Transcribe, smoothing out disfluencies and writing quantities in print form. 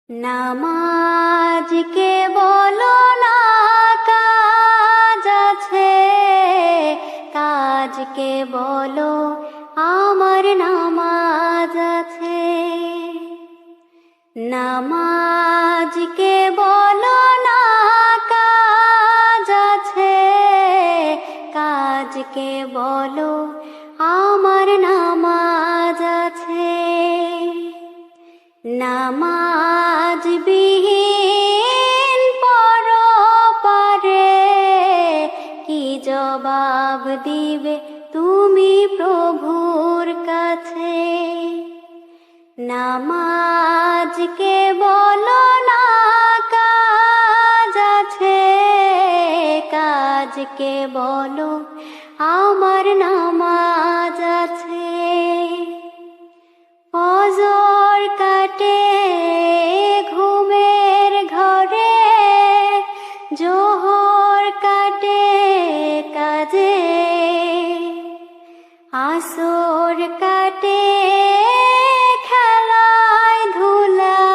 নামাজকে বলো না কাজ আছে, কাজকে বলো আমার নামাজ আছে। নামাজকে বলো না কাজ আছে, কাজকে বলো আমার নামাজ আছে। নামাজ বিহীন পরপারে কি জবাব দিবে তুমি প্রভুর কাছে? নামাজকে বলো না কাজ আছে, কাজকে বলো আমার নামাজ